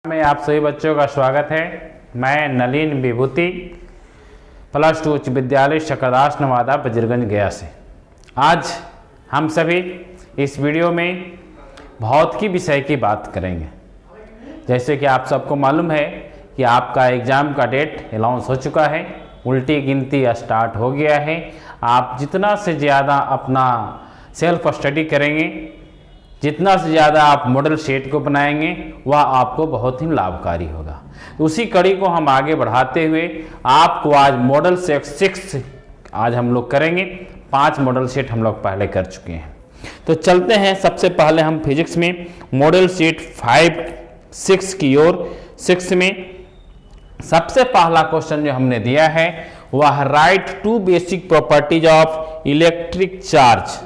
में आप सभी बच्चों का स्वागत है। मैं नलिन विभूति +2 उच्च विद्यालय शकरदास नवादा बजरगंज गया से। आज हम सभी इस वीडियो में भौतिकी विषय की बात करेंगे। जैसे कि आप सबको मालूम है कि आपका एग्ज़ाम का डेट अनाउंस हो चुका है, उल्टी गिनती स्टार्ट हो गया है। आप जितना से ज़्यादा अपना सेल्फ स्टडी करेंगे, जितना से ज़्यादा आप मॉडल सेट को बनाएंगे, वह आपको बहुत ही लाभकारी होगा। उसी कड़ी को हम आगे बढ़ाते हुए आपको आज मॉडल सेट 6 आज हम लोग करेंगे। 5 मॉडल सेट हम लोग पहले कर चुके हैं। तो चलते हैं, सबसे पहले हम फिजिक्स में मॉडल सेट 5-6 की ओर। 6 में सबसे पहला क्वेश्चन जो हमने दिया है वह right 2 basic properties of electric charge,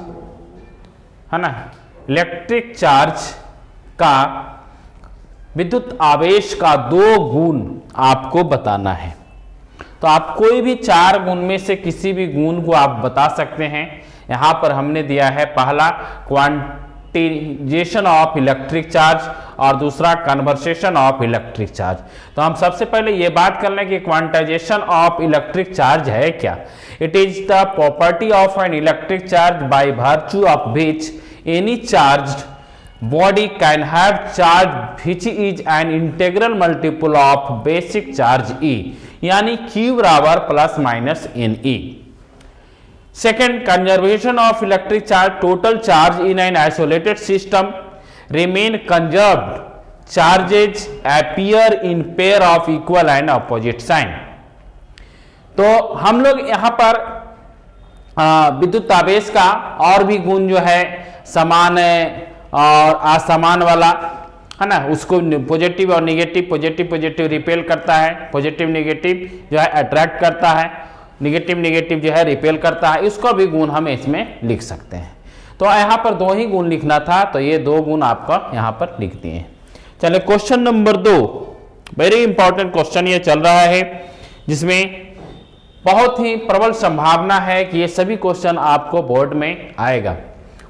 है ना। इलेक्ट्रिक चार्ज का विद्युत आवेश का 2 गुण आपको बताना है। तो आप कोई भी 4 गुण में से किसी भी गुण को आप बता सकते हैं। यहां पर हमने दिया है पहला क्वांटाइजेशन ऑफ इलेक्ट्रिक चार्ज और दूसरा कन्वर्सेशन ऑफ इलेक्ट्रिक चार्ज। तो हम सबसे पहले ये बात कर लें कि क्वांटाइजेशन ऑफ इलेक्ट्रिक चार्ज है क्या। It is the property of an electric charge by virtue of which any charged body can have charge which is an integral multiple of basic charge E, यानी Q बराबर ±NE। Second, conservation of electric charge, total charge in an isolated system remain conserved, charges appear in pair of equal and opposite sign। तो हम लोग यहाँ पर विद्युत आवेश का और भी गुण जो है समान और असमान वाला, है ना, उसको पॉजिटिव और निगेटिव, पॉजिटिव रिपेल करता है, पॉजिटिव निगेटिव जो है अट्रैक्ट करता है, निगेटिव जो है रिपेल करता है। इसको भी गुण हम इसमें लिख सकते हैं। तो यहाँ पर 2 ही गुण लिखना था, तो ये 2 गुण आपका यहाँ पर लिख दिए हैं। चलिए question number 2, very important question ये चल रहा है, जिसमें बहुत ही प्रबल संभावना है कि ये सभी क्वेश्चन आपको बोर्ड में आएगा।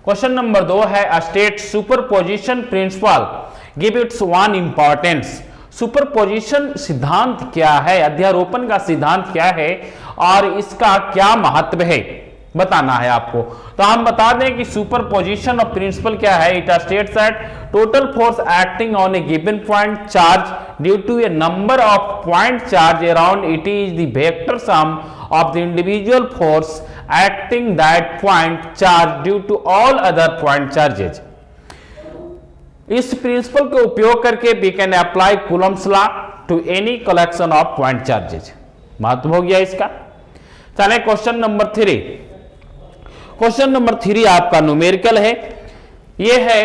क्वेश्चन नंबर 2 है state superposition principle, give its 1 importance. Superposition सिद्धांत क्या है, अध्यारोपण का सिद्धांत क्या है और इसका क्या महत्व है, बताना है आपको। तो हम बता दें कि सुपरपोजिशन ऑफ प्रिंसिपल क्या है। It states that total force acting on a given point charge due to a number of point charge around it is the vector sum of the individual force acting that point charge due to all other point charges. इस principle का उपयोग करके we can apply Coulomb's law to any collection of point charges. महत्व हो गया इसका। चले question number 3। Question number 3 आपका न्यूमेरिकल है। यह है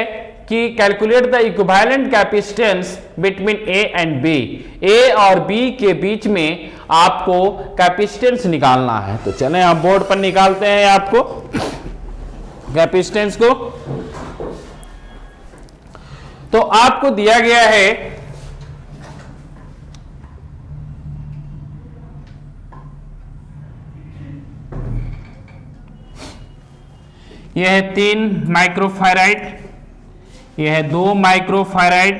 कि calculate the equivalent capacitance between A and B. A और बी के बीच में आपको कैपेसिटेंस निकालना है। तो चलें आप बोर्ड पर निकालते हैं आपको कैपेसिटेंस को। तो आपको दिया गया है यह है 3 माइक्रोफैराड, यह है 2 माइक्रोफैराड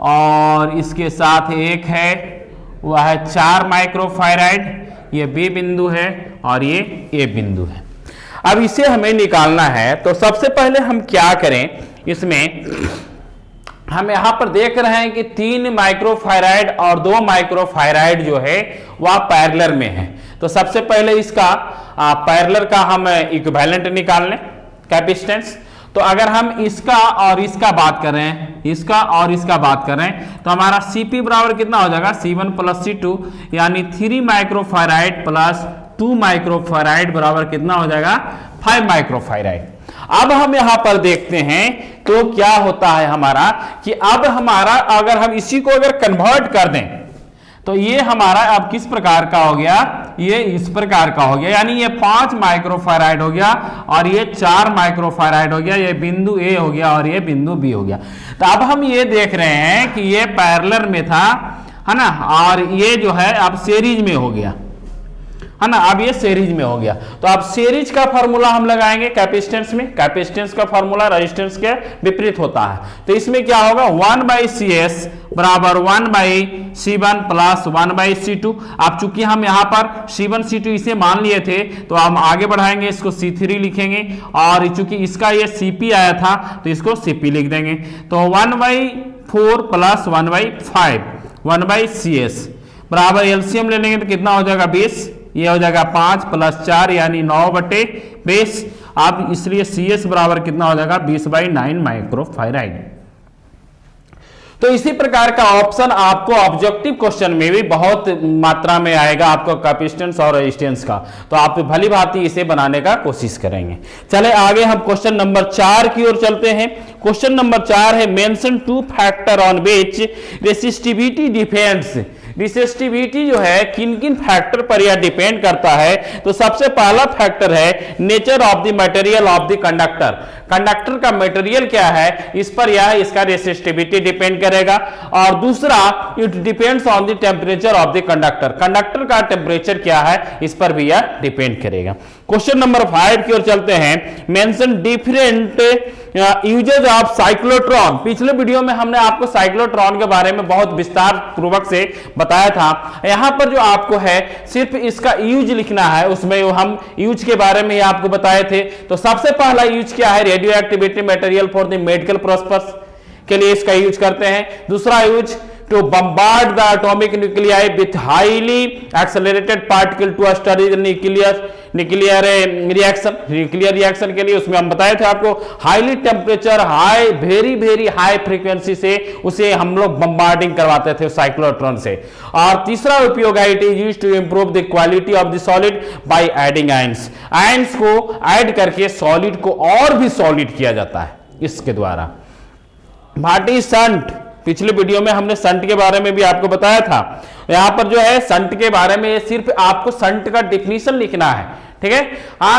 और इसके साथ एक है वह है 4 माइक्रोफैराड। ये बी बिंदु है और ये ए बिंदु है। अब इसे हमें निकालना है। तो सबसे पहले हम क्या करें, इसमें हम यहां पर देख रहे हैं कि 3 माइक्रोफैराड और 2 माइक्रोफैराड जो है वह पैरेलल में है। तो सबसे पहले इसका पैरेलल का हम इक्विवेलेंट निकाल लें कैपेसिटेंस। तो अगर हम इसका और इसका बात कर रहे हैं, इसका और इसका बात कर रहे हैं, तो हमारा Cp बराबर कितना हो जाएगा, C1 + C2, यानी 3 माइक्रोफैराड प्लस 2 माइक्रोफैराड बराबर कितना हो जाएगा, 5 माइक्रोफैराड। अब हम यहां पर देखते हैं तो क्या होता है हमारा कि अब हमारा अगर हम इसी को अगर कन्वर्ट कर दें तो ये हमारा अब किस प्रकार का हो गया, ये इस प्रकार का हो गया, यानी ये 5 माइक्रोफैराड हो गया और ये 4 माइक्रोफैराड हो गया। ये बिंदु ए हो गया और ये बिंदु बी हो गया। तो अब हम ये देख रहे हैं कि ये पैरेलल में था, है ना, और ये जो है अब सीरीज में हो गया। है ना। अब ये सीरीज में हो गया, तो अब सीरीज का फॉर्मूला हम लगाएंगे कैपेसिटेंस में। कैपेसिटेंस का फॉर्मूला रेजिस्टेंस के विपरीत होता है, तो इसमें क्या होगा 1/CS बराबर 1/C1 प्लस 1/C2। अब चूंकि हम यहाँ पर C1 C2 इसे मान लिए थे, तो हम आगे बढ़ाएंगे, इसको C3 लिखेंगे, और चूंकि इसका ये CP आया था तो इसको CP लिख देंगे। तो 1/4 प्लस 1/5 1/CS बराबर एलसीएम ले लेंगे तो कितना हो जाएगा 20, ये हो जाएगा 5 प्लस 4 यानी 9/20। अब इसलिए CS बराबर कितना हो जाएगा 20/9 माइक्रोफैराड। तो इसी प्रकार का ऑप्शन आपको ऑब्जेक्टिव क्वेश्चन में भी बहुत मात्रा में आएगा, आपको कैपेसिटेंस और रेजिस्टेंस का, तो आप भली भांति इसे बनाने का कोशिश करेंगे। चले आगे हम क्वेश्चन नंबर 4 की ओर चलते हैं। क्वेश्चन नंबर 4 है mention 2 factor on which resistivity depends. Resistivity जो है किन किन फैक्टर पर यह डिपेंड करता है, तो सबसे पहला फैक्टर है nature of the material of the conductor. Conductor का मटेरियल क्या है, इस पर यह इसका रेसिस्टिविटी डिपेंड करेगा। और दूसरा it depends on the temperature of the conductor. Conductor का टेम्परेचर क्या है, इस पर भी यह डिपेंड करेगा। क्वेश्चन नंबर 5 की ओर चलते हैं। Mention different usages of cyclotron. पिछले वीडियो में हमने आपको साइक्लोट्रॉन के बारे में बहुत विस्तार पूर्वक से बताया था। यहां पर जो आपको है सिर्फ इसका यूज लिखना है, उसमें हम यूज के बारे में आपको बताए थे। तो सबसे पहला यूज क्या है, radio activity material for the medical purpose के लिए इसका यूज करते हैं। दूसरा use to bombard the atomic nuclei with highly accelerated particle to study the nuclear reaction। Nuclear reaction के लिए उसमें हम बताए थे आपको highly temperature high very high frequency से उसे हम लोग बम्बार्डिंग करवाते थे साइक्लोट्रॉन से। और तीसरा उपयोग है it is used to improve the quality of the solid by adding ions. Ions को ऐड करके सॉलिड को और भी सॉलिड किया जाता है इसके द्वारा। भाटी संट, पिछले वीडियो में हमने संट के बारे में भी आपको बताया था। यहां पर जो है संट के बारे में सिर्फ आपको संट का डिफिनीशन लिखना है, ठीक है।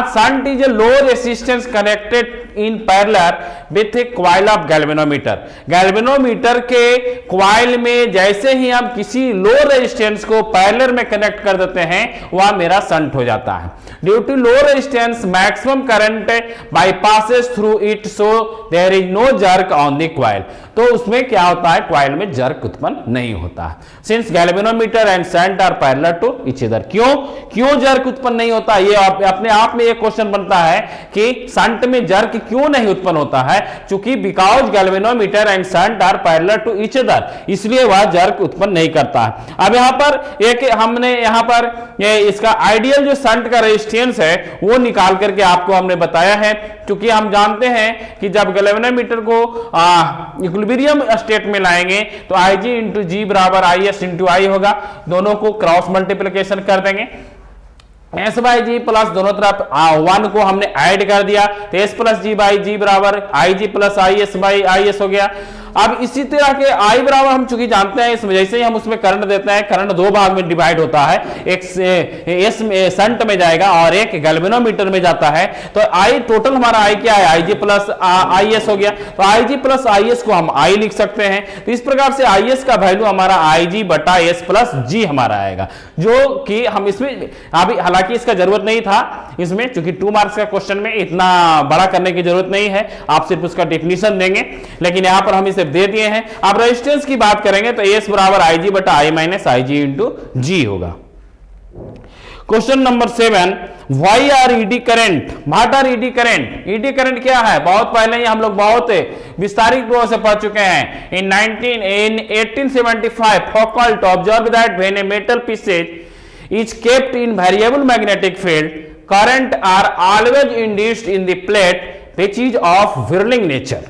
Shunt is a low resistance connected in parallel with a coil of galvanometer. Galvanometer के कॉइल में जैसे ही हम किसी लो रेजिस्टेंस को पैरेलल में कनेक्ट कर देते हैं वह मेरा संट हो जाता है। Due to low resistance maximum current bypasses through it, so there is no jerk on the coil. तो उसमें क्या होता है, कॉइल में जर्क उत्पन्न नहीं होता है। Since galvanometer and shunt are parallel to each other. क्यों जर्क उत्पन्न नहीं होता, ये अपने आप में एक क्वेश्चन बनता है कि संट में जर्क क्यों नहीं उत्पन्न होता है, क्योंकि because galvanometer and shunt are parallel to each other, इसलिए वह जर्क उत्पन्न नहीं करता है। अब यहां पर एक हमने यहां पर इसका आइडियल जो संट का रेजिस्टेंस है वो निकाल करके आपको हमने बताया है, क्योंकि हम जानते हैं कि जब गैल्वेनोमीटर को इक्विलिब्रियम स्टेट में लाएंगे तो Ig इंटू जी बराबर IS इंटू आई होगा। दोनों को क्रॉस मल्टीप्लिकेशन कर देंगे, S बाई जी प्लस दोनों तरफ 1 को हमने ऐड कर दिया तो S प्लस जी बाई जी बराबर IG plus IS by IS हो गया। अब इसी तरह के I बराबर हम चूंकि जानते हैं, इसमें जैसे ही हम उसमें करंट देते हैं, करंट दो भाग में डिवाइड होता है, एक S में संट में जाएगा और एक गैल्वेनोमीटर में जाता है। तो I टोटल हमारा I क्या है, IG प्लस IS हो गया। तो IG प्लस IS को हम I लिख सकते हैं। तो इस प्रकार से IS का वैल्यू हमारा IG बटा S प्लस G हमारा आएगा, जो कि हम इसमें अभी हालांकि इसका जरूरत नहीं था इसमें, चूंकि 2 मार्क्स का क्वेश्चन में इतना बड़ा करने की जरूरत नहीं है, आप सिर्फ उसका डेफिनेशन देंगे, लेकिन यहां पर हम इसे दे दिए हैं। अब रेजिस्टेंस की बात करेंगे तो S बराबर IG बटा I minus IG into G होगा। Question number 7, why are eddy current. What are eddy current? Eddy current क्या है, बहुत पहले ही हम लोग बहुत विस्तारित रूप से पढ़ चुके हैं। इन 1875 Foucault observed that when a metal pieces is kept in variable magnetic field, current are always induced in the plate which is of whirling nature.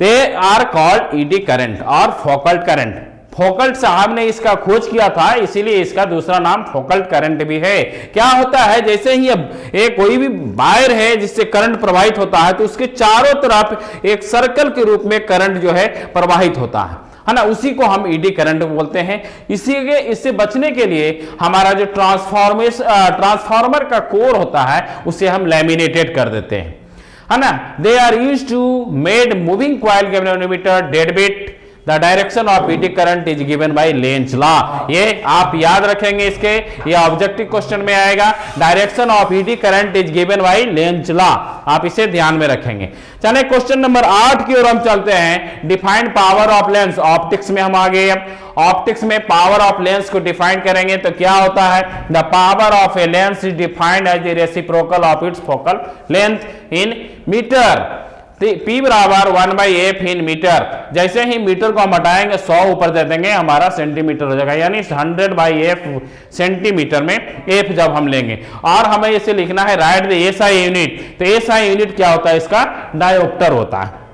They are called eddy current और Foucault current। फोकल्ट साहब ने इसका खोज किया था, इसीलिए इसका दूसरा नाम फोकल्ट करंट भी है। क्या होता है, जैसे ही एक कोई भी वायर है जिससे करंट प्रवाहित होता है तो उसके चारों तरफ एक सर्कल के रूप में करंट जो है प्रवाहित होता है ना, उसी को हम ईडी करंट बोलते हैं। इससे बचने के लिए हमारा जो ट्रांसफार्मर का कोर होता है उसे हम लैमिनेटेड कर देते हैं, है ना। They are used to made moving coil galvanometer, deadbeat the direction of eddy current is given by Lenz law. ये आप याद रखेंगे, इसके ये ऑब्जेक्टिव क्वेश्चन में आएगा, direction of eddy current is given by Lenz law, आप इसे ध्यान में रखेंगे। चलिए क्वेश्चन नंबर 8 की ओर हम चलते हैं। Defined power of lens, optics में हम आ गए। अब ऑप्टिक्स में पावर ऑफ लेंस को डिफाइन करेंगे तो क्या होता है, the power of a lens is defined as the reciprocal of its focal length in metre. P बराबर 1/f इन मीटर। जैसे ही मीटर को हम हटाएंगे 100 ऊपर दे देंगे, हमारा सेंटीमीटर हो जाएगा, यानी 100/f सेंटीमीटर में f जब हम लेंगे, और हमें इसे लिखना है राइट द SI यूनिट। तो SI यूनिट क्या होता है, इसका डायोप्टर होता है।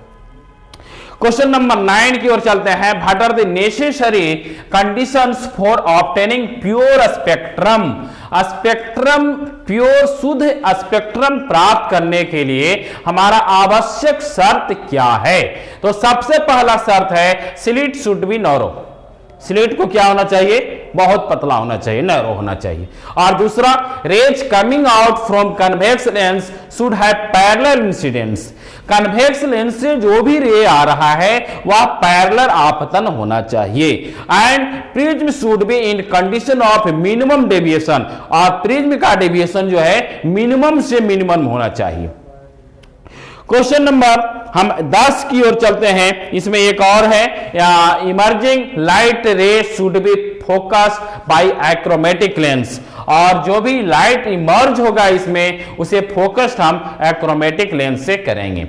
क्वेश्चन नंबर 9 की ओर चलते हैं। What are the necessary conditions for obtaining pure spectrum. Spectrum pure शुद्ध स्पेक्ट्रम प्राप्त करने के लिए हमारा आवश्यक शर्त क्या है? तो सबसे पहला शर्त है slit should be narrow. Slit को क्या होना चाहिए, बहुत पतला होना चाहिए, नैरो होना चाहिए। और दूसरा, rays coming out from convex lens should have parallel incidence. Convex lens से जो भी रे आ रहा है वह पैरेलल आपतन होना चाहिए। And prism should be in condition of minimum deviation, और प्रिज्म का डेविएशन जो है मिनिमम से मिनिमम होना चाहिए। क्वेश्चन नंबर हम 10 की ओर चलते हैं। इसमें एक और है, emerging light ray should be focus by achromatic lens, और जो भी लाइट इमर्ज होगा इसमें उसे फोकस्ड हम एक्रोमेटिक लेंस से करेंगे।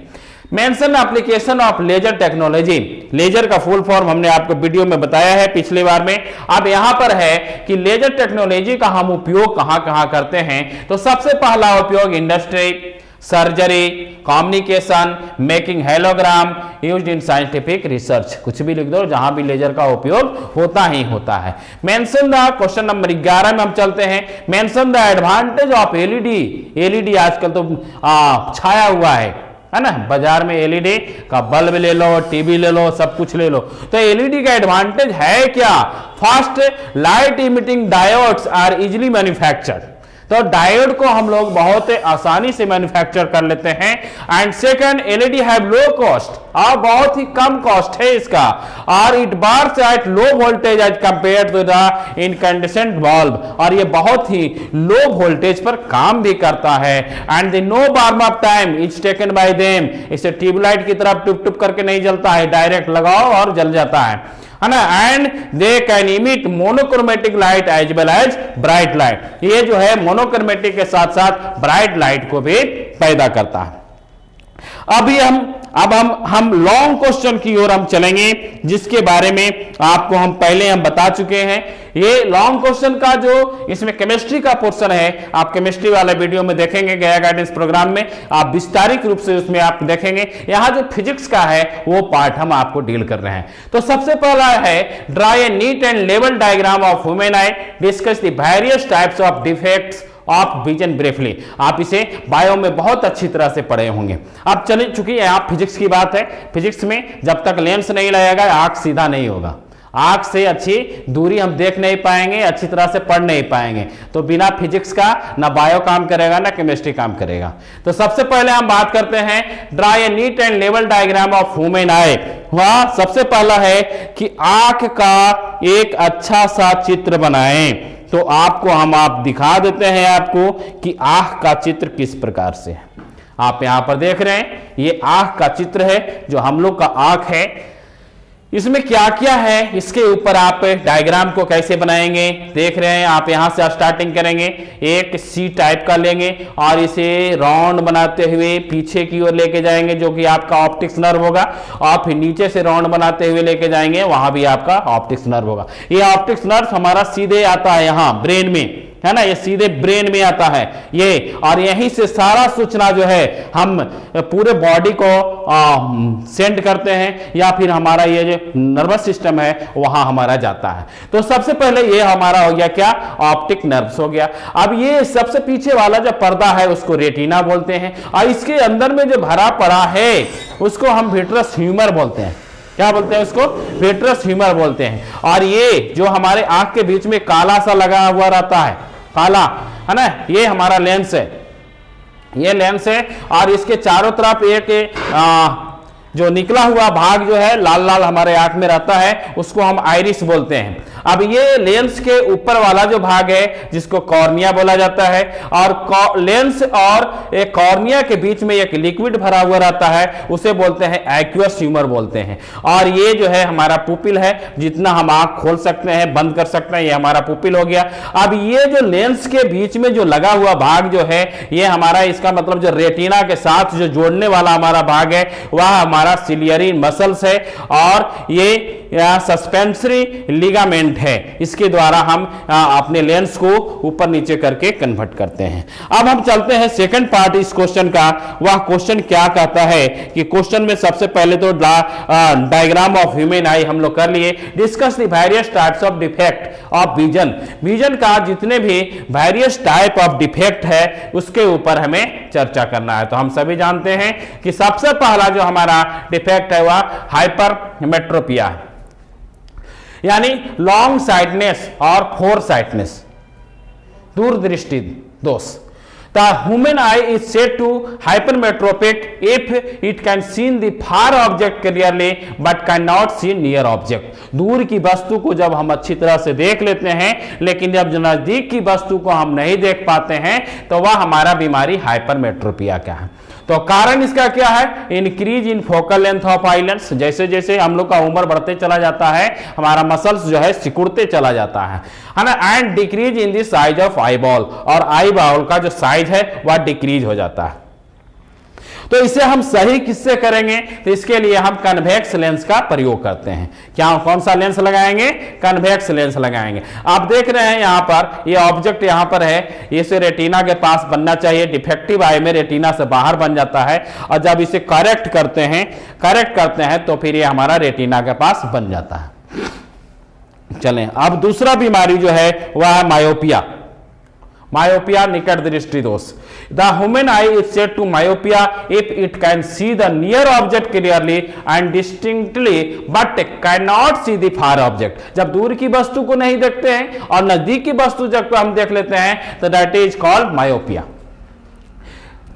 Mention application of laser technology. Laser का फुल फॉर्म हमने आपको वीडियो में बताया है पिछली बार में। अब यहां पर है कि लेजर टेक्नोलॉजी का हम उपयोग कहां कहां करते हैं। तो सबसे पहला उपयोग industry, surgery, communication, making hologram, used in scientific research. कुछ भी लिख दो, जहां भी लेजर का उपयोग होता ही होता है। मेंशन द, क्वेश्चन नंबर 11 में हम चलते हैं। Mention the advantage of LED. LED आजकल तो छाया हुआ है ना, बाजार में एलईडी का बल्ब ले लो, टीवी ले लो, सब कुछ ले लो। तो एलईडी का एडवांटेज है क्या? First, light emitting diodes are easily manufactured. तो डायोड को हम लोग बहुत आसानी से मैन्युफैक्चर कर लेते हैं। And second, LED have low cost, और बहुत ही कम कॉस्ट है इसका, और it burns at low voltage as compare to the incandescent bulb, और ये बहुत ही लो वोल्टेज पर काम भी करता है। And the no warm up time is taken by them. इसे ट्यूबलाइट की तरफ टुप टुप करके नहीं जलता है, डायरेक्ट लगाओ और जल जाता है ना। And they can emit monochromatic light as well as bright light. ये जो है मोनोक्रोमेटिक के साथ साथ ब्राइट लाइट को भी पैदा करता है। अब हम लॉन्ग क्वेश्चन की ओर हम चलेंगे, जिसके बारे में आपको हम पहले बता चुके हैं। ये लॉन्ग क्वेश्चन का जो इसमें केमिस्ट्री का पोर्शन है, आप केमिस्ट्री वाले वीडियो में देखेंगे, गया गाइडेंस प्रोग्राम में आप विस्तारित रूप से उसमें आप देखेंगे। यहां जो फिजिक्स का है वो पार्ट हम आपको डील कर रहे हैं। तो सबसे पहला है, draw a neat and level diagram of human I, discuss the various types of defects of vision briefly. आप इसे बायो में बहुत अच्छी तरह से पढ़े होंगे। अब चलिए, चूंकि आप फिजिक्स की बात है, फिजिक्स में जब तक लेंस नहीं लगेगा आंख सीधा नहीं होगा, आंख से अच्छी दूरी हम देख नहीं पाएंगे, अच्छी तरह से पढ़ नहीं पाएंगे। तो बिना फिजिक्स का ना बायो काम करेगा ना केमिस्ट्री काम करेगा। तो सबसे पहले हम बात करते हैं, draw a neat and level diagram of human आई। वहां सबसे पहला है कि आंख का एक अच्छा सा चित्र बनाएं। तो आपको आप दिखा देते हैं आपको कि आंख का चित्र किस प्रकार से है। आप यहां पर देख रहे हैं, ये आंख का चित्र है, जो हम लोग का आंख है। इसमें क्या क्या है, इसके ऊपर आप डायग्राम को कैसे बनाएंगे देख रहे हैं। आप यहां से स्टार्टिंग करेंगे, एक सी टाइप का लेंगे और इसे राउंड बनाते हुए पीछे की ओर लेके जाएंगे, जो कि आपका ऑप्टिक्स नर्व होगा, और फिर नीचे से राउंड बनाते हुए लेके जाएंगे, वहां भी आपका ऑप्टिक्स नर्व होगा। ये ऑप्टिक्स नर्व हमारा सीधे आता है यहां ब्रेन में, है ना, ये सीधे ब्रेन में आता है ये, और यहीं से सारा सूचना जो है हम पूरे बॉडी को सेंड करते हैं, या फिर हमारा ये जो नर्वस सिस्टम है वहां हमारा जाता है। तो सबसे पहले ये हमारा हो गया क्या, ऑप्टिक नर्व्स हो गया। अब ये सबसे पीछे वाला जो पर्दा है उसको रेटिना बोलते हैं, और इसके अंदर में जो भरा पड़ा है उसको हम विट्रस ह्यूमर बोलते हैं। क्या बोलते हैं उसको? विट्रस ह्यूमर बोलते हैं। और ये जो हमारे आंख के बीच में काला सा लगा हुआ रहता है, काला, है ना, ये हमारा लेंस है, ये लेंस है। और इसके चारों तरफ एक जो निकला हुआ भाग जो है लाल लाल हमारे आंख में रहता है उसको हम आइरिस बोलते हैं। अब ये लेंस के ऊपर वाला जो भाग है जिसको कॉर्निया बोला जाता है, और लेंस और एक कॉर्निया के बीच में एक लिक्विड भरा हुआ रहता है उसे बोलते हैं एक्वस ह्यूमर बोलते हैं। और ये जो है हमारा पुपिल है, जितना हम आंख खोल सकते हैं बंद कर सकते हैं ये हमारा पुपिल हो गया। अब ये जो लेंस के बीच में जो लगा हुआ भाग जो है ये हमारा, इसका मतलब जो रेटिना के साथ जो जोड़ने वाला हमारा भाग है वह हमारा सिलियरी मसल्स है, और ये सस्पेंसरी लिगामेंट है, इसके द्वारा हम अपने लेंस को ऊपर नीचे करके कन्वर्ट करते हैं। अब हम चलते हैं सेकंड पार्ट इस क्वेश्चन का। वह क्वेश्चन क्या कहता है कि क्वेश्चन में सबसे पहले तो डायग्राम ऑफ ह्यूमन आई हम लोग कर लिए। Discuss the various types of defect of vision, vision का जितने भी वेरियस टाइप ऑफ डिफेक्ट है उसके ऊपर हमें चर्चा करना है। तो हम सभी जानते हैं कि सबसे पहला जो हमारा डिफेक्ट है वह हाइपरमेट्रोपिया है, यानी लॉन्ग साइटनेस और फोर साइटनेस, दूरदृष्टि दोष। The human eye is said to hypermetropic if it can see the far object clearly but cannot see near object। दूर की वस्तु को जब हम अच्छी तरह से देख लेते हैं लेकिन जब नजदीक की वस्तु को हम नहीं देख पाते हैं तो वह हमारा बीमारी हाइपरमेट्रोपिया का है। तो कारण इसका क्या है? Increase in focal length of eye lens, जैसे जैसे हम लोग का उम्र बढ़ते चला जाता है हमारा मसल्स जो है सिकुड़ते चला जाता है ना। And decrease in the size of eyeball, और आई बॉल का जो साइज है वह डिक्रीज हो जाता है। तो इसे हम सही किससे करेंगे? तो इसके लिए हम कन्वेक्स लेंस का प्रयोग करते हैं। क्या कौन सा लेंस लगाएंगे? कन्वेक्स लेंस लगाएंगे। आप देख रहे हैं यहां पर ये ऑब्जेक्ट यहां पर है, इसे रेटिना के पास बनना चाहिए। डिफेक्टिव आई में रेटिना से बाहर बन जाता है, और जब इसे करेक्ट करते हैं तो फिर ये हमारा रेटिना के पास बन जाता है। चलें, अब दूसरा बीमारी जो है वह है मायोपिया। मायोपिया निकट दृष्टि दोष। The human eye is said to myopia if it can see the near object clearly and distinctly but can not see the far object. जब दूर की वस्तु को नहीं देखते हैं और नजदीक की वस्तु जब हम देख लेते हैं तो दैट इज कॉल्ड मायोपिया।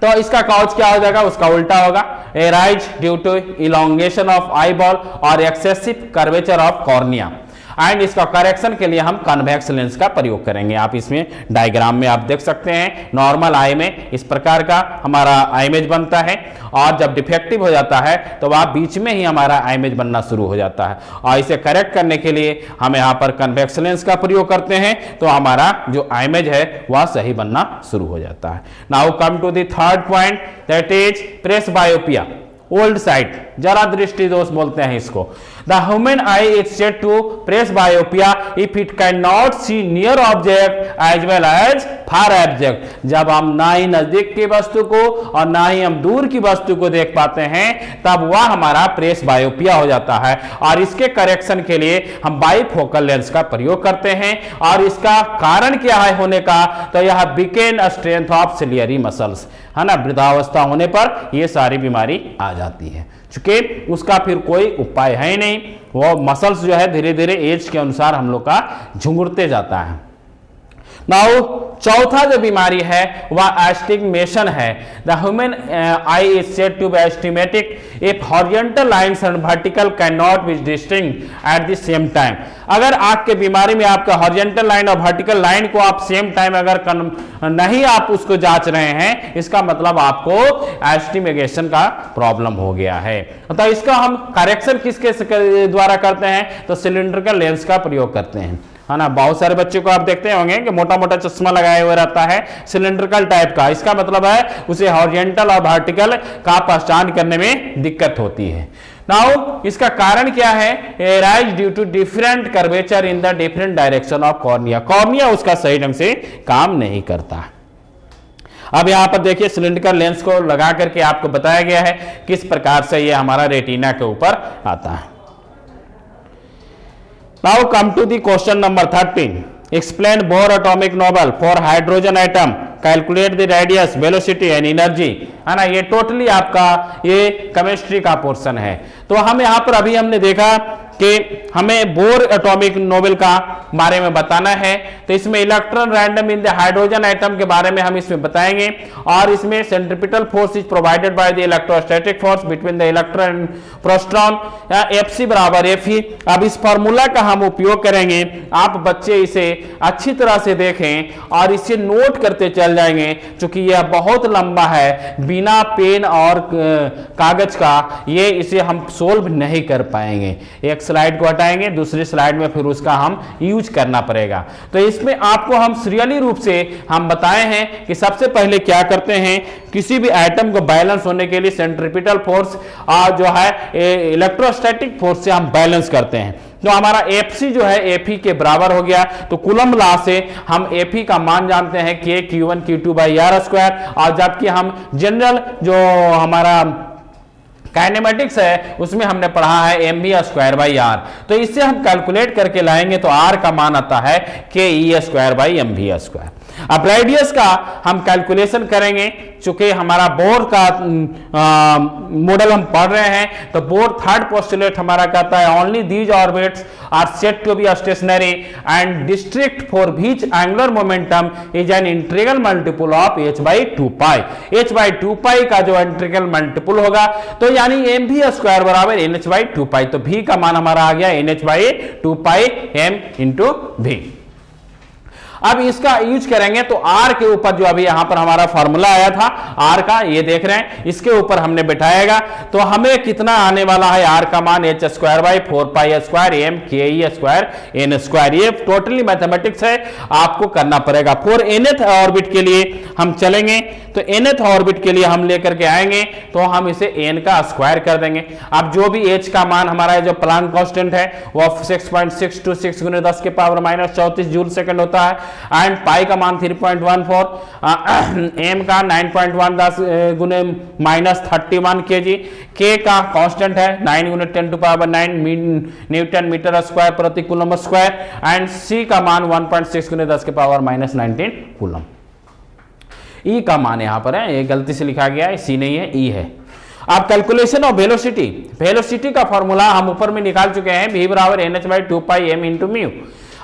तो इसका कॉज क्या हो जाएगा? उसका उल्टा होगा, arise due to elongation of eyeball और excessive curvature of cornea. And इसका करेक्शन के लिए हम कन्वेक्स लेंस का प्रयोग करेंगे। आप इसमें डायग्राम में आप देख सकते हैं नॉर्मल आई में इस प्रकार का हमारा इमेज बनता है, और जब डिफेक्टिव हो जाता है तो वह बीच में ही हमारा इमेज बनना शुरू हो जाता है। और इसे करेक्ट करने के लिए हम यहाँ पर कन्वेक्स लेंस का प्रयोग करते हैं तो हमारा जो इमेज है वह सही बनना शुरू हो जाता है। Now come to the third point, that is presbyopia, old sight, जरा दृष्टि दोष बोलते हैं इसको। The human eye is said to presbyopia if it can not see near object as well as far object. जब हम ना ही नजदीक की वस्तु को और ना ही हम दूर की वस्तु को देख पाते हैं तब वह हमारा प्रेसबायोपिया हो जाता है। और इसके करेक्शन के लिए हम बाइफोकल लेंस का प्रयोग करते हैं। और इसका कारण क्या है होने का? तो यह weekend strength of ciliary muscles है ना, वृद्धावस्था होने पर यह सारी बीमारी आ जाती है। चूंकि उसका फिर कोई उपाय है ही नहीं, वो मसल्स जो है धीरे धीरे एज के अनुसार हम लोग का झुंगुरते जाता है। नाउ चौथा जो बीमारी है वह एस्टिग्मेशन है। The human eye is said to be astigmatic if horizontal lines and vertical can not be distinct at the same time. अगर आंख के बीमारी में आपका हॉरिजॉन्टल लाइन और वर्टिकल लाइन को आप सेम टाइम अगर नहीं आप उसको जांच रहे हैं, इसका मतलब आपको एस्टिमेशन का प्रॉब्लम हो गया है। तो इसका हम करेक्शन किसके द्वारा करते हैं? तो सिलिंड्रिकल लेंस का प्रयोग करते हैं, है ना। बहुत सारे बच्चों को आप देखते होंगे कि मोटा मोटा चश्मा लगाए हुए रहता है सिलिंड्रिकल टाइप का। इसका मतलब है उसे हॉरिजॉन्टल और वर्टिकल का पहचान करने में दिक्कत होती है। नाउ इसका कारण क्या है? Rise due to different curvature in the different direction of cornea. Cornea उसका सही ढंग से काम नहीं करता। अब यहां पर देखिए सिलिंड्रिकल लेंस को लगा करके आपको बताया गया है किस प्रकार से यह हमारा रेटिना के ऊपर आता है। Now come to the question number 13. Explain Bohr atomic model for hydrogen atom. Calculate the radius, velocity and energy. है ना, ये टोटली आपका ये केमिस्ट्री का पोर्शन है। तो हम यहाँ पर अभी हमने देखा कि हमें बोर एटॉमिक नोबल का बारे में बताना है, तो इसमें electron random in the hydrogen atom के बारे में हम इसमें बताएंगे, और इसमें centripetal force is provided by the electrostatic force between the electron and proton, Fc बराबर Fe। अब इस फॉर्मूला का हम उपयोग करेंगे, आप बच्चे इसे अच्छी तरह से देखें और इसे नोट करते चल जाएंगे, क्योंकि यह बहुत लंबा है, बिना पेन और कागज का ये इसे हम सोल्व नहीं कर पाएंगे। एक स्लाइड को हटाएंगे, दूसरी स्लाइड में फिर उसका हम यूज करना पड़ेगा। तो इसमें आपको हम सीरियली रूप से हम बताए हैं कि सबसे पहले क्या करते हैं, किसी भी एटम को बैलेंस होने के लिए सेंट्रीपिटल फोर्स जो है इलेक्ट्रोस्टैटिक फोर्स से हम बैलेंस करते हैं। तो हमारा Fc जो है Fe के बराबर हो गया, तो कूलम लॉ से हम Fe का मान जानते हैं K Q1 Q2 by R square, और जबकि हम जनरल जो हमारा काइनेमेटिक्स है उसमें हमने पढ़ा है mv स्क्वायर बाई आर, तो इससे हम कैलकुलेट करके लाएंगे तो r का मान आता है के e square by mv square. अब रेडियस का हम कैलकुलेशन करेंगे, चूंकि हमारा बोर का मॉडल हम पढ़ रहे हैं, तो बोर थर्ड पोस्टुलेट हमारा कहता है only these orbits are set to be stationary and district for which angular momentum is an integral multiple of h by 2 pi. h by 2 pi का जो इंटीग्रल मल्टीपल होगा, तो यानी mv स्क्वायर बराबर nh by 2 pi, तो v का मान हमारा आ गया nh by 2 pi m into v। अब इसका यूज करेंगे तो r के ऊपर जो अभी यहां पर हमारा फॉर्मूला आया था r का, ये देख रहे हैं, इसके ऊपर हमने बिठाएगा तो हमें कितना आने वाला है, r का मान h square by 4 pi square m के ई स्क्वायर n स्क्वायर। ये टोटली मैथमेटिक्स है, आपको करना पड़ेगा। फॉर nth ऑर्बिट के लिए हम चलेंगे, तो nth ऑर्बिट के लिए हम लेकर के आएंगे तो हम इसे n का स्क्वायर कर देंगे। अब जो भी h का मान हमारा जो प्लांक कांस्टेंट है वो 6.626 गुने 10 के पावर माइनस 34 जूल सेकंड होता है, एंड पाई का मान 3.14, एम का 9.1 गुने माइनस 31 केजी, के का कांस्टेंट है 9 गुने 10 to power 9 newton metre square प्रति कूलम स्क्वायर, एंड सी का मान 1.6 गुने 10 के पावर माइनस 19 कूलम। ई का मान यहां पर है, ये गलती से लिखा गया है, सी नहीं है, ई है। अब कैलकुलेशन ऑफ वेलोसिटी, वेलोसिटी का फॉर्मूला हम ऊपर में निकाल चुके हैं, v बराबर nh by 2 pi m into mu,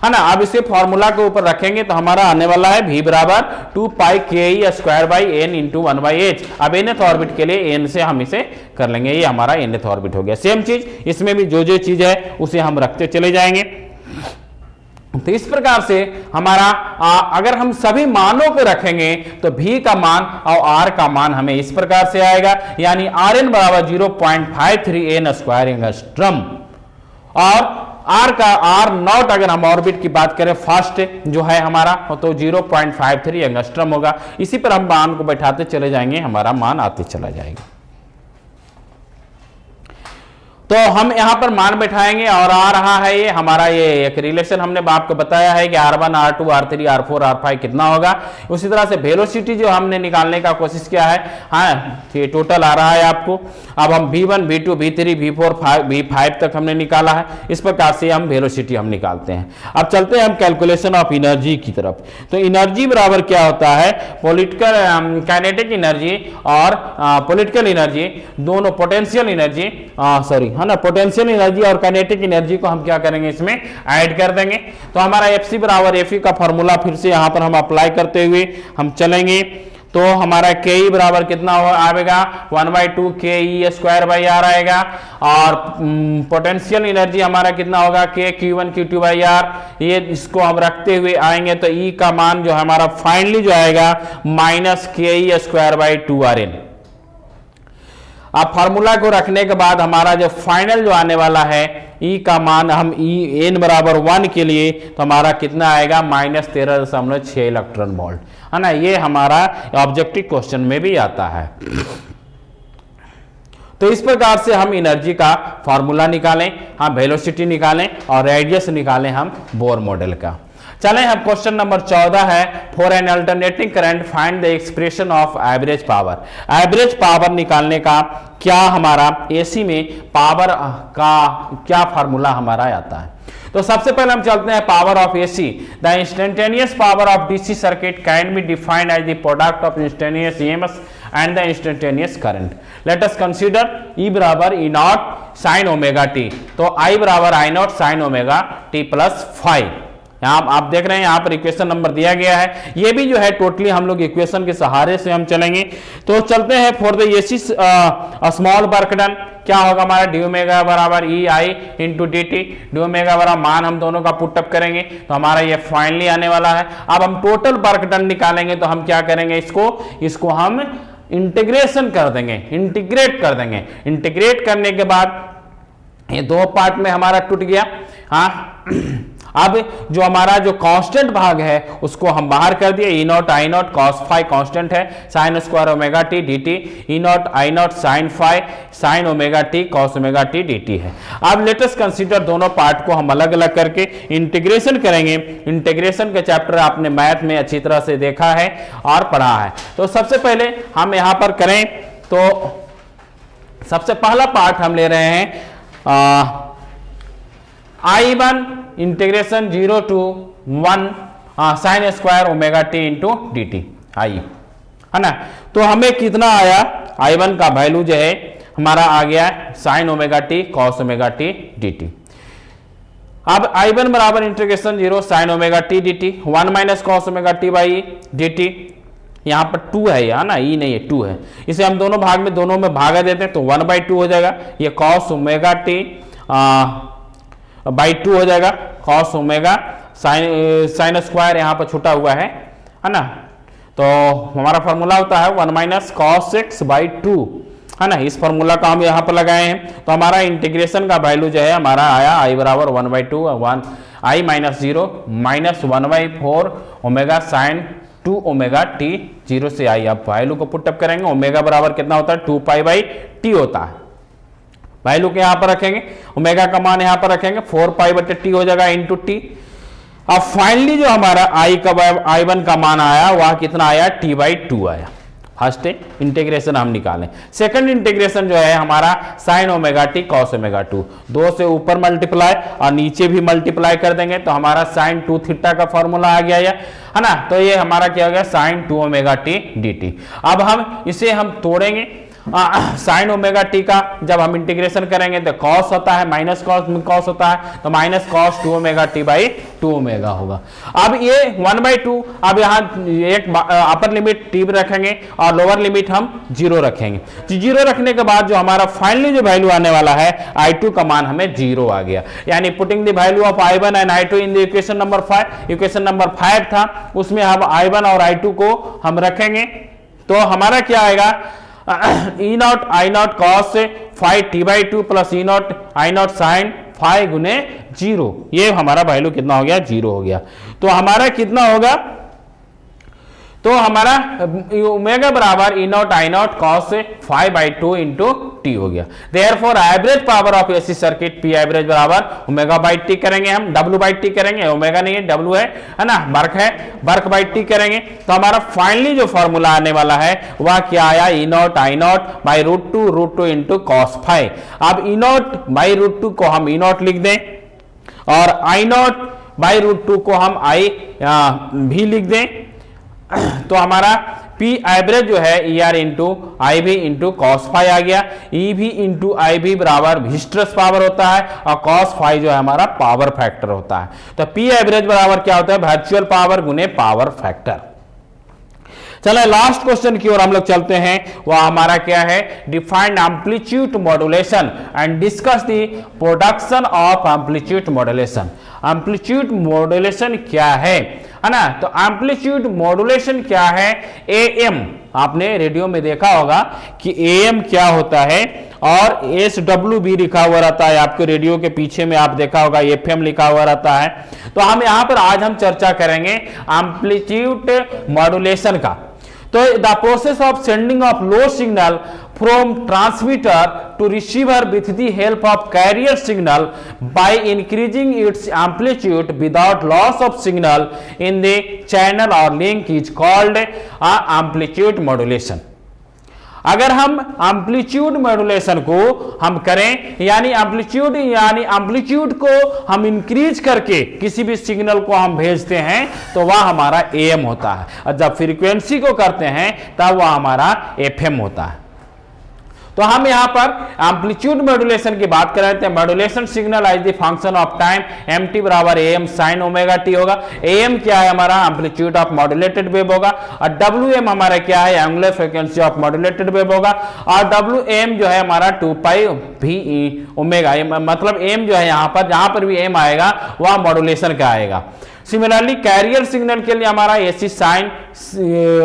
है ना। अब इसे फॉर्मूला के ऊपर रखेंगे तो हमारा आने वाला है v बराबर 2 pi k e square by n into 1 by h. अब nth ऑर्बिट के लिए n से हम इसे कर लेंगे, ये हमारा nth ऑर्बिट हो गया। सेम चीज इसमें भी जो चीज है उसे हम रखते चले जाएंगे। तो इस प्रकार से हमारा अगर हम सभी मानों को रखेंगे तो v का मान और r का मान हमें इस प्रकार से आएगा, यानी Rn बराबर 0.53 n स्क्वायर एंगस्ट्रम, और r का r नॉट अगर हम ऑर्बिट की बात करें फर्स्ट जो है हमारा तो 0.53 एंगस्ट्रम होगा। इसी पर हम मान को बैठाते चले जाएंगे, हमारा मान आते चला जाएगा। तो हम यहां पर मान बैठाएंगे और आ रहा है ये हमारा, ये एक रिलेशन हमने आपको बताया है कि R1 R2 R3 R4 R5 कितना होगा। उसी तरह से वेलोसिटी जो हमने निकालने का कोशिश किया है, हाँ ये टोटल आ रहा है आपको। अब हम V1 V2 V3 V4 V5 तक हमने निकाला है, इस प्रकार से हम वेलोसिटी हम निकालते हैं। अब चलते हैं हम कैलकुलेशन ऑफ एनर्जी की तरफ। तो एनर्जी बराबर क्या होता है, पॉलिटिकल काइनेटिक एनर्जी और पॉलिटिकल एनर्जी दोनों, पोटेंशियल एनर्जी सॉरी है ना, पोटेंशियल एनर्जी और काइनेटिक एनर्जी को हम क्या करेंगे, इसमें ऐड कर देंगे। तो हमारा Fc बराबर Fe का फॉर्मूला फिर से यहां पर हम अप्लाई करते हुए हम चलेंगे, तो हमारा के ई बराबर कितना आएगा 1/2 के ई स्क्वायर बाई आर आएगा, और पोटेंशियल एनर्जी हमारा कितना होगा के Q1 Q2 बाई आर। ये इसको हम रखते हुए आएंगे तो ई का मान जो हमारा फाइनली जो आएगा माइनस के ई स्क्वायर बाई 2Rn। अब फार्मूला को रखने के बाद हमारा जो फाइनल जो आने वाला है ई का मान, हम ई n बराबर 1 के लिए तो हमारा कितना आएगा माइनस 13.6 इलेक्ट्रॉन वोल्ट, है ना। ये हमारा ऑब्जेक्टिव क्वेश्चन में भी आता है। तो इस प्रकार से हम एनर्जी का फॉर्मूला निकालें, हम वेलोसिटी निकालें और रेडियस निकालें हम बोर मॉडल का। चलें हम क्वेश्चन नंबर 14 है, for an alternating current find the expression of average power. Average power निकालने का क्या हमारा एसी में पावर का क्या फार्मूला हमारा आता है। तो सबसे पहले हम चलते हैं power of AC. The instantaneous power of DC circuit can be defined as the product of instantaneous EMF and the instantaneous current. Let us consider E बराबर E not sign omega T, तो I बराबर I not sign omega T plus 5। यहाँ आप देख रहे हैं यहाँ पर इक्वेशन नंबर दिया गया है। ये भी जो है टोटली हम लोग इक्वेशन के सहारे से हम चलेंगे। तो चलते हैं for the AC small work done, क्या होगा हमारा डी ओमेगा बराबर e i into d t. D omega बराबर मान हम दोनों का पुटअप करेंगे तो हमारा ये फाइनली आने वाला है। अब हम टोटल वर्क डन निकालेंगे तो हम क्या करेंगे, इसको हम इंटीग्रेशन कर देंगे, इंटीग्रेट कर देंगे। इंटीग्रेट करने के बाद ये दो पार्ट में हमारा टूट गया। हाँ, अब जो हमारा जो कांस्टेंट भाग है उसको हम बाहर कर दिए। E naught i naught cos phi constant है, sine square omega t d t, e naught i naught sine phi sine omega t cos omega t d t है। अब लेट अस कंसीडर दोनों पार्ट को हम अलग अलग करके integration करेंगे। इंटीग्रेशन के चैप्टर आपने मैथ में अच्छी तरह से देखा है और पढ़ा है। तो सबसे पहले हम यहां पर करें तो सबसे पहला पार्ट हम ले रहे हैं I1 integration 0 to 1 sign square omega T into d T I, है ना। तो हमें कितना आया, I1 का वैल्यू जो है हमारा आ गया sign omega t cos omega t d t. अब I1 बराबर integration 0 sign omega t d T 1 minus cos omega T by D T. यहाँ पर 2 है यहाँ ना, ई नहीं है 2 है, इसे हम दोनों भाग में दोनों में भागा देते हैं तो 1/2 हो जाएगा। ये कॉस ओमेगा टी बाई 2 हो जाएगा, कॉस ओमेगा साइन स्क्वायर यहाँ पर छूटा हुआ है ना। तो हमारा फॉर्मूला होता है 1 माइनस कॉस एक्स बाई 2, है ना। इस फॉर्मूला का हम यहाँ पर लगाए हैं। तो हमारा इंटीग्रेशन का वैल्यू जो है हमारा आया आई बराबर 1/2 1 i minus 0 minus 1/4 omega sine 2 omega t 0 से आई। अब वैल्यू को पुटअप करेंगे, ओमेगा बराबर कितना होता है 2 पाई बाई टी होता है। वैल्यू के यहां पर रखेंगे, ओमेगा का मान यहां पर रखेंगे 4 पाई बटे टी हो जाएगा इंटू टी। अब फाइनली जो हमारा I1 का मान आया वह कितना आया t/2 आया। फर्स्ट इंटीग्रेशन हम निकालें। सेकंड इंटीग्रेशन जो है हमारा sign omega t cos omega 2, 2 से ऊपर मल्टीप्लाई और नीचे भी मल्टीप्लाई कर देंगे तो हमारा साइन 2 थीटा का फॉर्मूला आ गया है ना। तो ये हमारा क्या हो गया sine 2 omega t d t. अब हम इसे हम तोड़ेंगे, साइन ओमेगा टी का जब हम इंटीग्रेशन करेंगे तो कॉस होता है माइनस कॉस होता है, तो minus cos 2 omega T by 2 omega होगा। अब ये 1/2, अब यहाँ एक अपर लिमिट टी रखेंगे और लोअर लिमिट हम 0 रखेंगे। तो 0 रखने के बाद जो हमारा फाइनली जो वैल्यू आने वाला है I2 का मान हमें 0 आ गया। यानी putting the value of I1 and I2 in the equation number 5, equation number 5 था उसमें हम I1 और I2 को हम रखेंगे तो हमारा क्या आएगा e naught i naught cos 5 t/2 plus e naught i naught sine 5 गुने 0। ये हमारा वैल्यू कितना हो गया 0 हो गया। तो हमारा कितना होगा, तो हमारा ओमेगा बराबर e naught i naught cos 5/2 into t हो गया। Therefore average power of AC circuit p average बराबर ओमेगा बाई टी करेंगे, हम डब्ल्यू बाई टी करेंगे, ओमेगा नहीं है डब्ल्यू है ना, वर्क है, वर्क बाई टी करेंगे। तो हमारा फाइनली जो फॉर्मूला आने वाला है वह क्या आया e naught i naught by √2 into cos 5। अब ई नॉट बाई √2 को हम ई नॉट लिख दें और आई नॉट बाई √2 को हम आई भी लिख दें। तो हमारा P एवरेज जो है ई आर इंटू आई भी इंटू कॉस 5 आ गया। ई भी इंटू आई भी बराबर हिस्ट्रेस पावर होता है और कॉस 5 जो है हमारा पावर फैक्टर होता है। तो P एवरेज बराबर क्या होता है वर्चुअल पावर गुने पावर फैक्टर। चलो लास्ट क्वेश्चन की ओर हम लोग चलते हैं, वह हमारा क्या है defined amplitude modulation and discuss the production of amplitude modulation. Amplitude modulation क्या है ना। तो एम्पलीट्यूड मॉड्यूलेशन क्या है, AM आपने रेडियो में देखा होगा कि AM क्या होता है और SWB लिखा हुआ रहता है, आपके रेडियो के पीछे में आप देखा होगा FM लिखा हुआ रहता है। तो हम यहां पर आज हम चर्चा करेंगे एम्पलीट्यूड मॉड्यूलेशन का। तो the process of sending of low signal from transmitter to receiver with the help of carrier signal by increasing its amplitude without loss of signal in the channel or link is called amplitude modulation। अगर हम amplitude modulation को हम करें, यानी amplitude को हम increase करके किसी भी सिग्नल को हम भेजते हैं तो वह हमारा AM होता है, और जब फ्रीक्वेंसी को करते हैं तब वह हमारा FM होता है। तो हम यहां पर एम्पलीट्यूड मॉड्यूलेशन की बात कर रहे थे। Modulation signal as the function of time mt बराबर AM sin ओमेगा t होगा। AM क्या है हमारा, एम्पलीट्यूड ऑफ मॉड्यूलेटेड वेव होगा, और WM हमारा क्या है, angular frequency of modulated wave होगा, और WM जो है हमारा 2 पाई v ओमेगा, मतलब M जो है यहां पर जहां पर भी M आएगा वह मॉड्यूलेशन का आएगा। सिमिलरली कैरियर सिग्नल के लिए हमारा AC sign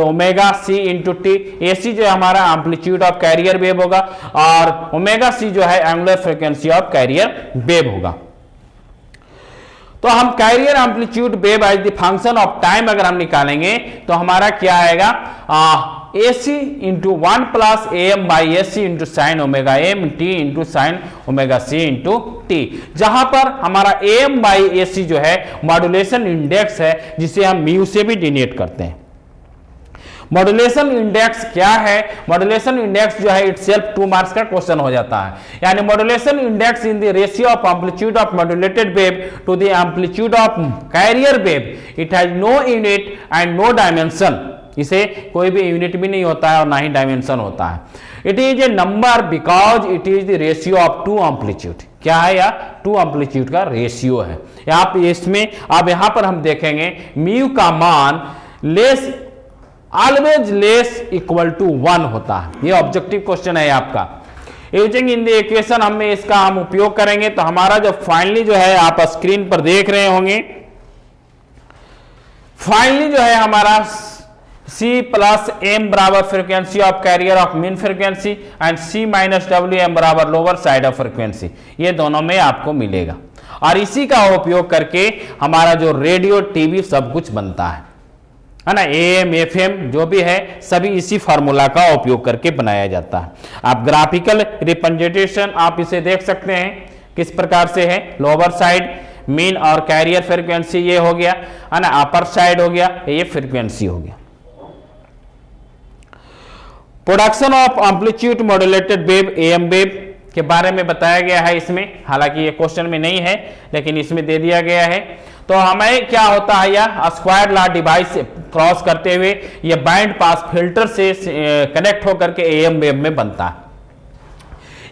omega C into T, AC जो है हमारा एम्पलीट्यूड ऑफ कैरियर वेव होगा, और ओमेगा C जो है angular frequency of carrier wave होगा। तो हम carrier amplitude wave as the function of time अगर हम निकालेंगे तो हमारा क्या आएगा, AC into 1 plus AM by AC into sine omega M T into sine omega C into T, जहां पर हमारा AM बाई AC जो है मॉड्यूलेशन इंडेक्स है, जिसे हम म्यू से भी डिनोट करते हैं। मॉड्यूलेशन इंडेक्स क्या है, मॉड्यूलेशन इंडेक्स जो है इटसेल्फ 2 मार्क्स का क्वेश्चन हो जाता है। यानी modulation index in the ratio of amplitude of modulated wave to the amplitude of carrier wave, it has no unit and no dimension, इसे कोई भी यूनिट भी नहीं होता है और ना ही डायमेंशन होता है। It is a number because it is the ratio of 2 amplitude, क्या है या 2 एम्पलीट्यूड का रेशियो है। आप इसमें अब यहां पर हम देखेंगे म्यू का मान less always less equal to 1 होता है। ये ऑब्जेक्टिव क्वेश्चन है आपका। यूजिंग इन द इक्वेशन हम उपयोग करेंगे, तो हमारा जो फाइनली जो है आप स्क्रीन पर देख रहे होंगे, फाइनली जो है हमारा C प्लस M बराबर frequency of carrier of mean frequency and C minus WM बराबर लोअर साइड ऑफ फ्रीक्वेंसी, ये दोनों में आपको मिलेगा। और इसी का उपयोग करके हमारा जो रेडियो टीवी सब कुछ बनता है ना, AM FM जो भी है सभी इसी फार्मूला का उपयोग करके बनाया जाता है। आप ग्राफिकल रिप्रेजेंटेशन आप इसे देख सकते हैं किस प्रकार से है, लोअर साइड मीन और कैरियर फ्रीक्वेंसी ये हो गया है ना, अपर साइड हो गया ये फ्रीक्वेंसी हो गया। Production of amplitude modulated wave AM wave के बारे में बताया गया है इसमें, हालांकि ये क्वेश्चन में नहीं है लेकिन इसमें दे दिया गया है। तो हमें क्या होता है, यह स्क्वायर लॉ डिवाइस से क्रॉस करते हुए ये बैंड पास फिल्टर से कनेक्ट होकर के AM वेव में बनता है।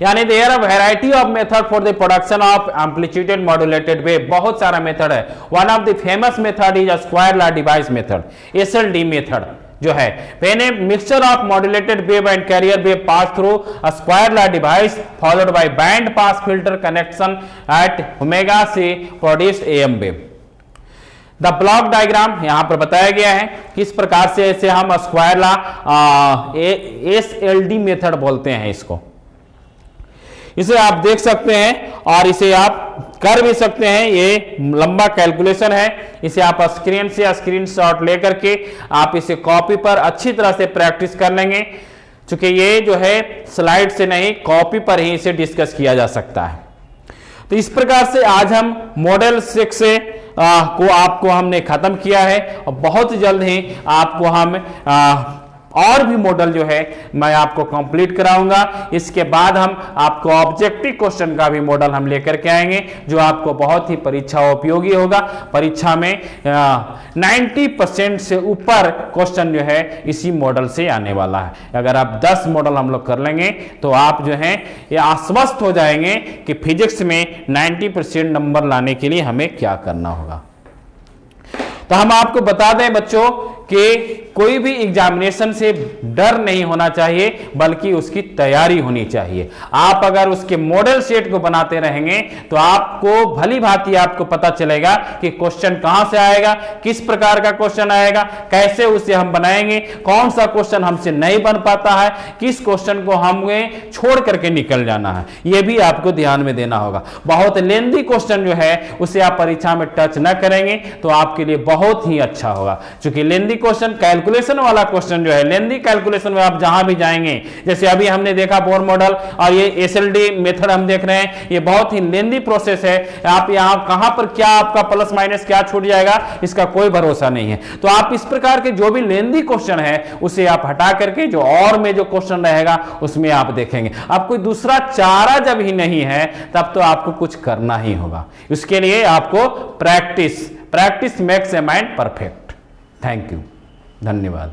यानी there are variety of method for the production of amplitude modulated wave, बहुत सारा मेथड है। One of the famous method is square law device method, SLD method जो है, when a mixture of modulated wave and carrier wave pass through a square law device followed by band pass filter connection at omega C produced AM wave। The block diagram यहां पर बताया गया है किस प्रकार से इसे हम स्क्वायर लॉ SLD मेथड बोलते हैं इसको, इसे आप देख सकते हैं और इसे आप कर भी सकते हैं। ये लंबा कैलकुलेशन है, इसे आप स्क्रीन से स्क्रीनशॉट लेकर के आप इसे कॉपी पर अच्छी तरह से प्रैक्टिस कर लेंगे, क्योंकि ये जो है स्लाइड से नहीं कॉपी पर ही इसे डिस्कस किया जा सकता है। तो इस प्रकार से आज हम मॉडल 6 से को आपको हमने खत्म किया है, और बहुत जल्द ही आपको हम और भी मॉडल जो है मैं आपको कंप्लीट कराऊंगा। इसके बाद हम आपको ऑब्जेक्टिव क्वेश्चन का भी मॉडल हम लेकर के आएंगे, जो आपको बहुत ही परीक्षा उपयोगी होगा। परीक्षा में 90% से ऊपर क्वेश्चन जो है इसी मॉडल से आने वाला है। अगर आप 10 मॉडल हम लोग कर लेंगे तो आप जो है ये आश्वस्त हो जाएंगे कि फिजिक्स में 90% नंबर लाने के लिए हमें क्या करना होगा। तो हम आपको बता दें बच्चों कि कोई भी एग्जामिनेशन से डर नहीं होना चाहिए, बल्कि उसकी तैयारी होनी चाहिए। आप अगर उसके मॉडल सेट को बनाते रहेंगे तो आपको भली भांति आपको पता चलेगा कि क्वेश्चन कहां से आएगा, किस प्रकार का क्वेश्चन आएगा, कैसे उसे हम बनाएंगे, कौन सा क्वेश्चन हमसे नहीं बन पाता है, किस क्वेश्चन को हमें छोड़ करके निकल जाना है, यह भी आपको ध्यान में देना होगा। बहुत लेंथी क्वेश्चन जो है उसे आप परीक्षा में टच न करेंगे तो आपके लिए बहुत ही अच्छा होगा, क्योंकि लेंथी क्वेश्चन कैलकुलेट कैलकुलेशन वाला क्वेश्चन जो है, लेंदी कैलकुलेशन में आप जहां भी जाएंगे, जैसे अभी हमने देखा बोर मॉडल और ये एसएलडी मेथड हम देख रहे हैं, ये बहुत ही लेंदी प्रोसेस है। आप यहां कहां पर क्या आपका प्लस माइनस क्या छूट जाएगा इसका कोई भरोसा नहीं है। तो आप इस प्रकार के जो भी लेंदी क्वेश्चन है उसे आप हटा करके जो और में जो क्वेश्चन रहेगा उसमें आप देखेंगे। अब कोई दूसरा चारा जब ही नहीं है तब तो आपको कुछ करना ही होगा। इसके लिए आपको practice makes a mind perfect. Thank you, धन्यवाद।